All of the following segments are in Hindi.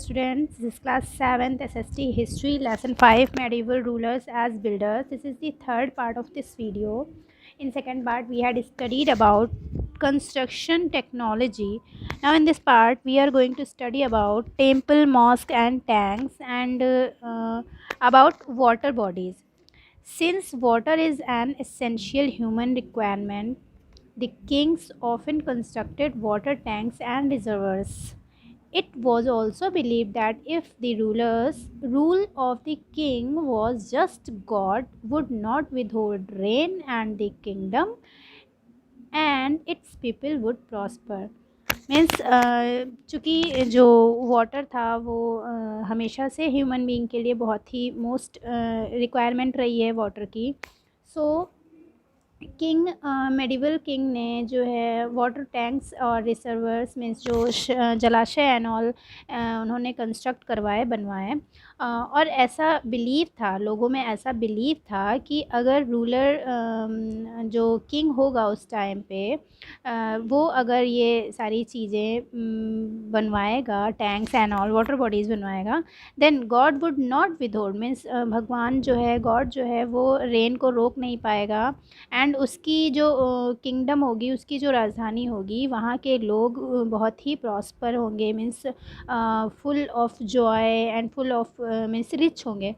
Students, this is class 7th SST History Lesson 5 Medieval Rulers as Builders. This is the third part of this video. In second part we had studied about construction technology. Now in this part we are going to study about temple, mosque and tanks and about water bodies. Since water is an essential human requirement, the kings often constructed water tanks and reservoirs. It was also believed that if the rule of the king was just, God would not withhold rain and the kingdom and its people would prosper. Means चूँकि जो वाटर था वो हमेशा से ह्यूमन बीइंग के लिए बहुत ही मोस्ट रिक्वायरमेंट रही है वाटर की. सो किंग मेडिवल किंग ने जो है वाटर टैंक्स और रिजर्वर्स मीन्स जो जलाशय एंड ऑल उन्होंने कंस्ट्रक्ट करवाए बनवाए. और ऐसा बिलीव था, लोगों में ऐसा बिलीव था कि अगर रूलर जो किंग होगा उस टाइम पे वो अगर ये सारी चीज़ें बनवाएगा, tanks and all water bodies बनवाएगा, then god would not withhold means भगवान जो है, गॉड जो है वो रेन को रोक नहीं पाएगा एंड उसकी जो किंगडम होगी, उसकी जो राजधानी होगी, वहाँ के लोग बहुत ही प्रॉस्पर होंगे means full of joy and full of means rich होंगे.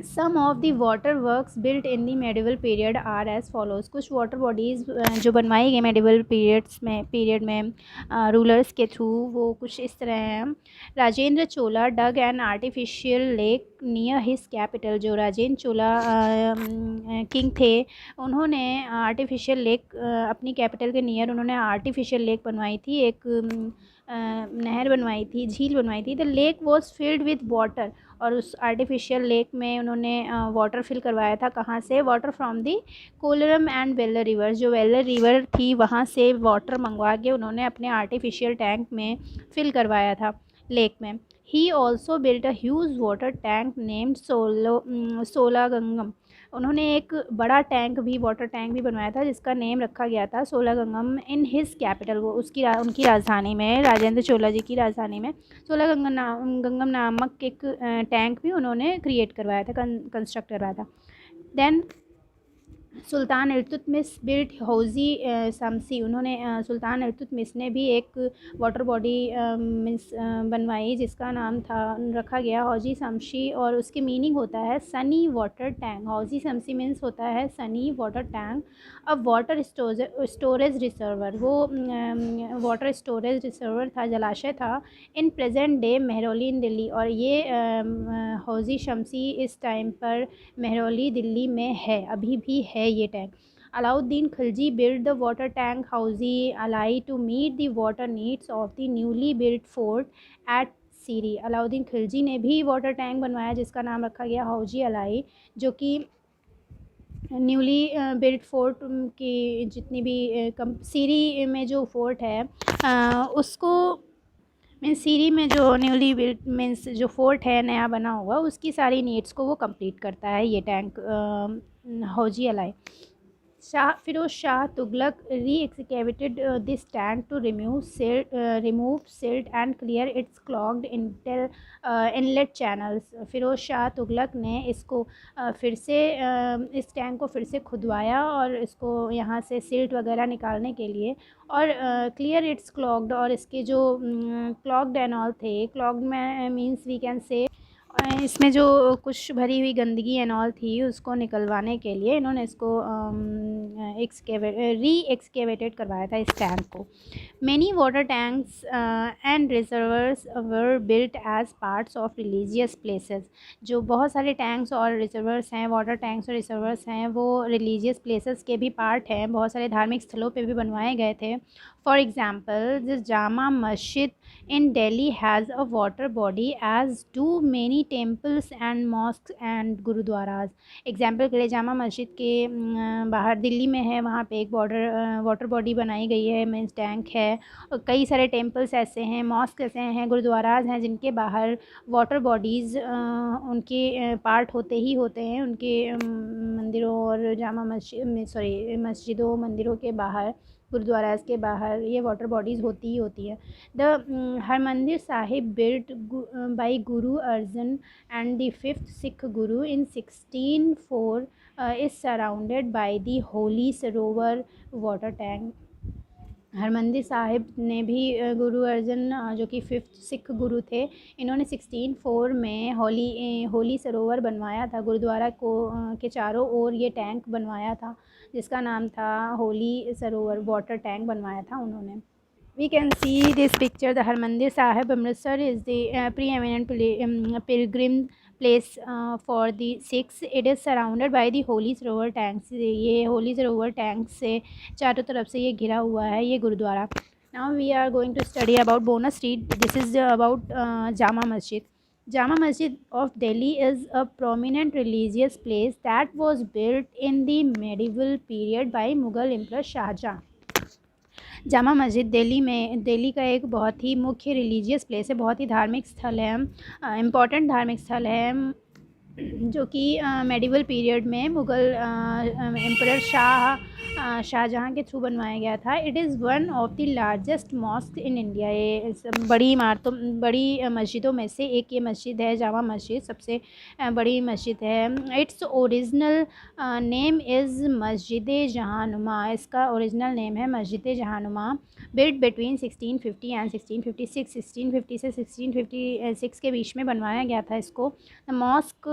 Some of the water works built in the medieval period are as follows. कुछ वाटर बॉडीज़ जो बनवाई गई मेडिवल पीरियड में रूलर्स के थ्रू वो कुछ इस तरह हैं. Rajendra Chola dug an artificial lake near his capital. जो राजेंद्र चोला किंग थे उन्होंने आर्टिफिशियल लेक अपनी कैपिटल के नियर उन्होंने आर्टिफिशियल लेक बनवाई थी, एक नहर बनवाई थी, झील बनवाई थी. The lake was filled with water. और उस आर्टिफिशियल लेक में उन्होंने वाटर फिल करवाया था. कहाँ से? Water from the Coleroon and Vellar river. जो वेलर रिवर थी वहाँ से वाटर मंगवा के उन्होंने अपने आर्टिफिशियल टैंक में फिल करवाया था लेक में. He also built a huge water tank named Solagangam. उन्होंने एक बड़ा टैंक भी, वाटर टैंक भी बनवाया था जिसका नेम रखा गया था सोलागंगम इन हिज कैपिटल. वो उनकी राजधानी में, राजेंद्र चोला जी की राजधानी में सोलागंगम नामक एक टैंक भी उन्होंने क्रिएट करवाया था, कंस्ट्रक्ट करवाया था. देन सुल्तान इल्तुतमिश बिल्ट हौजी शमसी. उन्होंने सुल्तान इल्तुतमिश ने भी एक वाटर बॉडी मीन्स बनवाई जिसका नाम था, रखा गया हौजी शमसी, और उसकी मीनिंग होता है सनी वाटर टैंक. हौजी शमसी मीन्स होता है सनी वाटर टैंक. अब वाटर स्टोरेज रिजर्वर, वो वाटर स्टोरेज रिजर्वर था, जलाशय था इन प्रेजेंट डे मेहरौली इन दिल्ली. और ये हौजी शमसी इस टाइम पर मेहरौली दिल्ली में है, अभी भी है ये tank. Alauddin Khilji build the water tank Hauz i Alai to meet the water needs of the newly build fort at Siri. Alauddin Khilji ने भी वाटर टैंक बनवाया जिसका नाम रखा गया हौजी अलाई, जो कि न्यूली बिल्ड फोर्ट की जितनी भी सीरी में जो फोर्ट है उसको मीन्स सीरी में जो न्यूली बिल्ड मीन्स जो फोर्ट है नया बना हुआ, उसकी सारी नीड्स को वो कंप्लीट करता है ये tank Hauz i Alai. Firoz Shah Tughlaq re-excavated this tank to remove silt and clear its clogged inlet channels. Firoz Shah Tughlaq ने इसको फिर से इस टैंक को फिर से खुदवाया और इसको यहाँ से सिल्ट वगैरह निकालने के लिए, और क्लियर इट्स क्लॉग्ड, और इसके जो क्लॉग्ड एंड ऑल थे, क्लॉग्ड में मीन्स वी कैन से इसमें जो कुछ भरी हुई गंदगी एंड ऑल थी उसको निकलवाने के लिए इन्होंने इसको री-एक्सकेवेटेड करवाया था इस टैंक को. Many water tanks and reservoirs were built as parts of religious places. जो बहुत सारे टैंक्स और रिजर्वर्स हैं, वाटर टैंक्स और रिजर्वर्स हैं, वो रिलीजियस प्लेसेस के भी पार्ट हैं, बहुत सारे धार्मिक स्थलों पे भी बनवाए गए थे. For example this Jama Masjid in Delhi has a water body as do many temples and mosques and gurudwaras. Example के लिए जामा मस्जिद के बाहर दिल्ली में है, वहाँ पे एक वाटर बॉडी बनाई गई है, मीन्स टैंक है. और कई सारे टेम्पल्स ऐसे हैं, मॉस्क ऐसे हैं, गुरुद्वाराज हैं जिनके बाहर वाटर बॉडीज़ उनके पार्ट होते ही होते हैं. उनके मंदिरों और जामा मस्जिद मस्जिदों मंदिरों के बाहर गुरुद्वारा के बाहर ये वाटर बॉडीज़ होती ही होती है। The Harmandir Sahib built by Guru Arjan and the fifth Sikh Guru in 1604 is surrounded by the Holi Sarovar water tank. Harmandir Sahib ने भी गुरु अर्जन जो कि फिफ्थ सिख गुरु थे, इन्होंने 1604 में होली सरोवर बनवाया था। गुरुद्वारा को के चारों ओर ये टैंक बनवाया था जिसका नाम था होली सरोवर वाटर टैंक बनवाया था उन्होंने। We can see this picture. The Harmandir Sahib Amritsar is the preeminent pilgrim place for the Sikhs. It is surrounded by the holy Sarovar tanks. ये होली सरोवर टैंक से चारों तरफ से ये घिरा हुआ है ये gurdwara. Now we are going to study about Bona Street. This is about Jama Masjid. Jama Masjid of Delhi is a prominent religious place that was built in the medieval period by Mughal Emperor Shah Jahan. Jama Masjid Delhi का एक बहुत ही मुख्य रिलीजियस प्लेस है, बहुत ही धार्मिक स्थल है, इम्पॉर्टेंट धार्मिक स्थल है जो कि मेडिवल पीरियड में मुग़ल एम्परर शाहजहाँ के थ्रू बनवाया गया था। It is one of the largest mosque in India. ये बड़ी मस्जिदों में से एक ये मस्जिद है, जामा मस्जिद सबसे बड़ी मस्जिद है। इट्स ओरिजिनल नेम इज़ मस्जिद जहानुमा। इसका ओरिजिनल नेम है मस्जिद जहानुमा। Built between 1650 and 1656। 1650 से 1656 के बीच में बनवाया गया था इसको। The mosque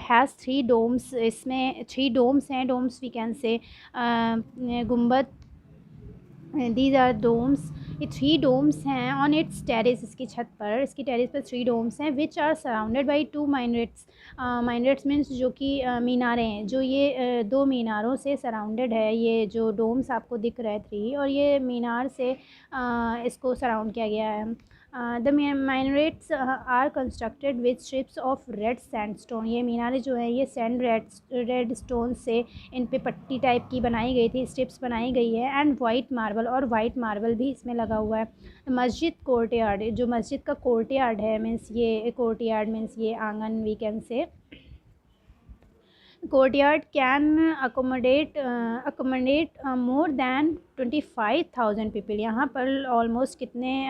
has 3 domes. इसमें 3 डोम्स हैं। डोम्स वी कैन से गुम्बद। These are domes. ये 3 डोम्स हैं ऑन इट्स टेरेस। इसकी छत पर, इसकी टेरेस पर 3 डोम्स हैं which are surrounded by 2 minarets. Minarets means जो कि मीनारें हैं, जो ये 2 मीनारों से सराउंडेड है। ये जो डोम्स आपको दिख रहा है 3, और ये मीनार से इसको सराउंड किया गया है। The minarets are constructed with strips of red sandstone. ये मीनारें जो हैं ये रेड स्टोन से इन पे पट्टी टाइप की बनाई गई थी, स्ट्रिप्स बनाई गई है। एंड वाइट मार्बल, और वाइट मार्बल भी इसमें लगा हुआ है। मस्जिद कोर्टयार्ड, जो मस्जिद का कोर्टयार्ड है मीन्स ये कोर्टयार्ड मीन्स ये आंगन we can say. Courtyard can accommodate more than 25,000 people. यहाँ पर ऑलमोस्ट कितने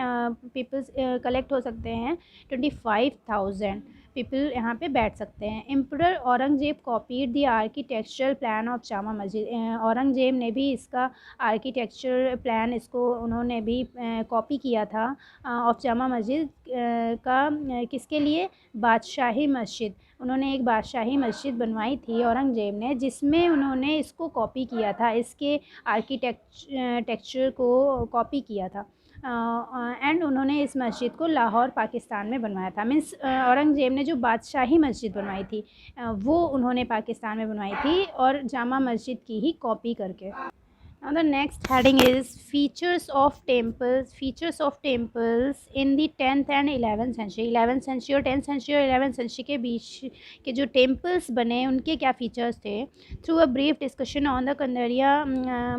पीपल्स कलेक्ट हो सकते हैं? 25,000 पीपल यहाँ पे बैठ सकते हैं। Emperor Aurangzeb copied the architectural plan of Jama Masjid. Aurangzeb ने भी इसका आर्किटेक्चरल प्लान इसको उन्होंने भी कॉपी किया था ऑफ जामा मस्जिद का। किसके लिए? बादशाही मस्जिद। उन्होंने एक बादशाही मस्जिद बनवाई थी औरंगजेब ने, जिसमें उन्होंने इसको कॉपी किया था, इसके आर्किटेक्चर को कॉपी किया था। एंड उन्होंने इस मस्जिद को लाहौर पाकिस्तान में बनवाया था। मीन्स औरंगजेब ने जो बादशाही मस्जिद बनवाई थी वो उन्होंने पाकिस्तान में बनवाई थी और जामा मस्जिद की ही कॉपी करके। Now the next heading is features of temples. Features of temples in the 10th and 11th century. 11th century और 10th century और 11th century के बीच के जो temples बने उनके क्या features थे? Through a brief discussion on the Kandariya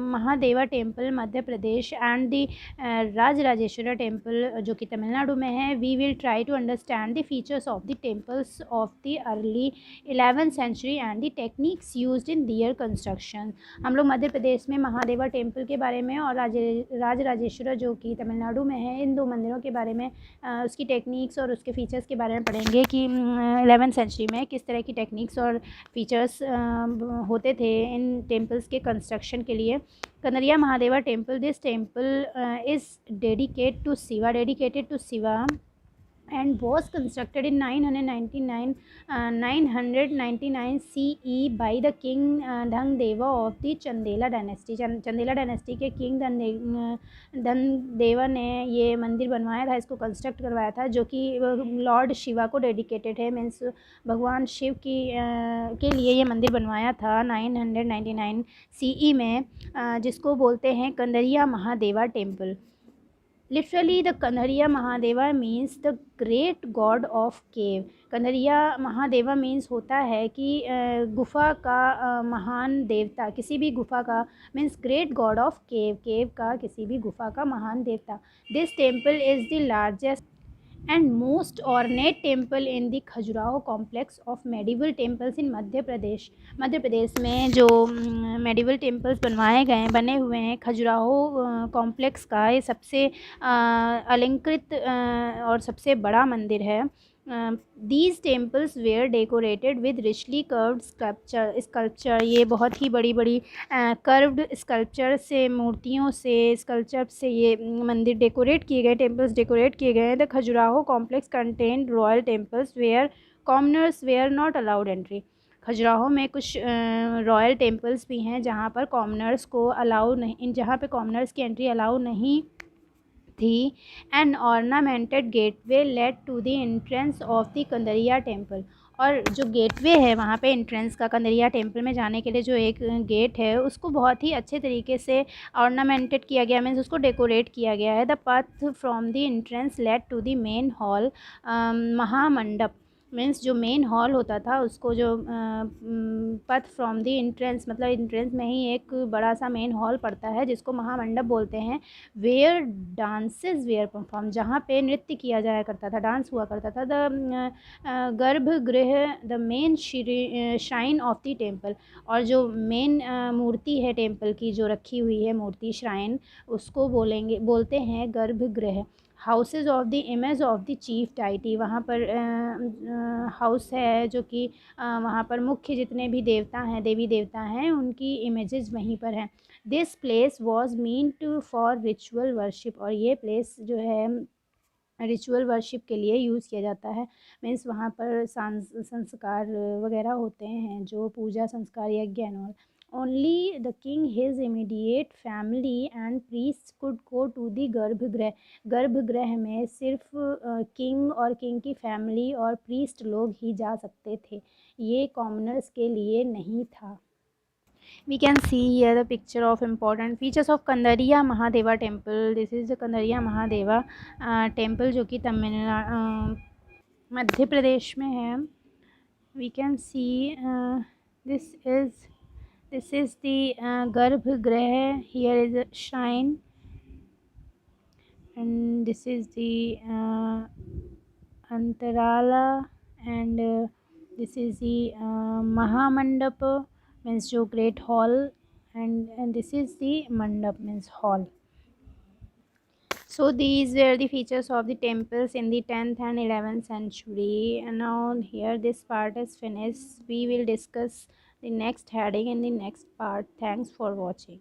Mahadeva temple Madhya Pradesh and the राजराजेश्वरा temple जो कि तमिलनाडु में है, we will try to understand the features of the temples of the early 11th century and the techniques used in their construction. हम लोग मध्य प्रदेश में महादेवा टेम्पल के बारे में और राजराजेश्वरा जो कि तमिलनाडु में है, इन 2 मंदिरों के बारे में उसकी टेक्निक्स और उसके फीचर्स के बारे में पढ़ेंगे कि 11th सेंचुरी में किस तरह की टेक्निक्स और फीचर्स होते थे इन टेम्पल्स के कंस्ट्रक्शन के लिए। Kandariya Mahadeva temple, this temple is dedicated to Shiva and was constructed in 999 CE by the king Dhandeva of the Chandela dynasty. Chandela dynasty के किंग धनदेवा ने ये मंदिर बनवाया था, इसको कंस्ट्रक्ट करवाया था, जो कि लॉर्ड शिवा को डेडिकेटेड है। मीन्स भगवान शिव की के लिए ये मंदिर बनवाया था 999 CE में, जिसको बोलते हैं Kandariya Mahadeva temple. Literally the Kandariya Mahadeva means the great God of cave. Kandariya Mahadeva means होता है कि गुफा का महान देवता, किसी भी गुफा का, मीन्स ग्रेट गॉड ऑफ केव, केव का किसी भी गुफा का महान देवता। This temple is the largest and most ornate temple in the Khajuraho complex of medieval temples in Madhya Pradesh में जो मेडिवल टेम्पल्स बने हुए हैं खजुराहो कॉम्प्लेक्स का ये सबसे अलंकृत और सबसे बड़ा मंदिर है। These temples were decorated with richly carved sculpture ये बहुत ही बड़ी बड़ी कर्व्ड स्कल्पचर से मूर्तियों से स्कल्पचर से ये मंदिर डेकोरेट किए गए टेम्पल्स डेकोरेट किए गए हैं। The Khajuraho complex contain royal temples where commoners were not allowed entry. Khajuraho में कुछ रॉयल टेम्पल्स भी हैं जहाँ पर कॉमनर्स को अलाउ नहीं जहाँ पे कॉमनर्स की एंट्री अलाउ नहीं थी। An ornamented gateway led to the entrance of the Kandariya temple और जो गेटवे है वहाँ पे एंट्रेंस का कंदरिया टेम्पल में जाने के लिए जो एक गेट है उसको बहुत ही अच्छे तरीके से ऑर्नामेंटेड किया गया मीन्स उसको डेकोरेट किया गया है। The path from the entrance led to the main hall mahamandapa means जो मेन हॉल होता था उसको जो पथ फ्रॉम द एंट्रेंस मतलब एंट्रेंस में ही एक बड़ा सा मेन हॉल पड़ता है जिसको महामंडप बोलते हैं। वेयर डांसेस वेयर परफॉर्म जहाँ पे नृत्य किया जाया करता था डांस हुआ करता था। द गर्भगृह the main shrine of the temple और जो मेन मूर्ति है टेम्पल की जो रखी हुई है मूर्ति श्राइन उसको बोलते हैं गर्भगृह। Houses of the image of the chief deity वहाँ पर हाउस है जो कि वहाँ पर मुख्य जितने भी देवता हैं देवी देवता हैं उनकी इमेजेस वहीं पर हैं। This place was mean to for ritual worship और ये प्लेस जो है रिचुअल वर्शिप के लिए यूज़ किया जाता है मीन्स वहाँ पर संस्कार वगैरह होते हैं जो पूजा संस्कार यज्ञ and all. Only the king his immediate family and priest could go to the garbhagriha में सिर्फ किंग और किंग की फैमिली और प्रीस्ट लोग ही जा सकते थे ये कॉमनर्स के लिए नहीं था। We can see here the picture of important features of Kandariya Mahadeva temple. This is the Kandariya Mahadeva temple जो कि मध्य प्रदेश में है। We can see this is the Garbhagriha. Here is a shrine and this is the Antarala and this is the Mahamandapa means जो great hall and this is the mandap means hall. So these were the features of the temples in the 10th and 11th century and now here this part is finished. We will discuss the next heading in the next part. Thanks for watching.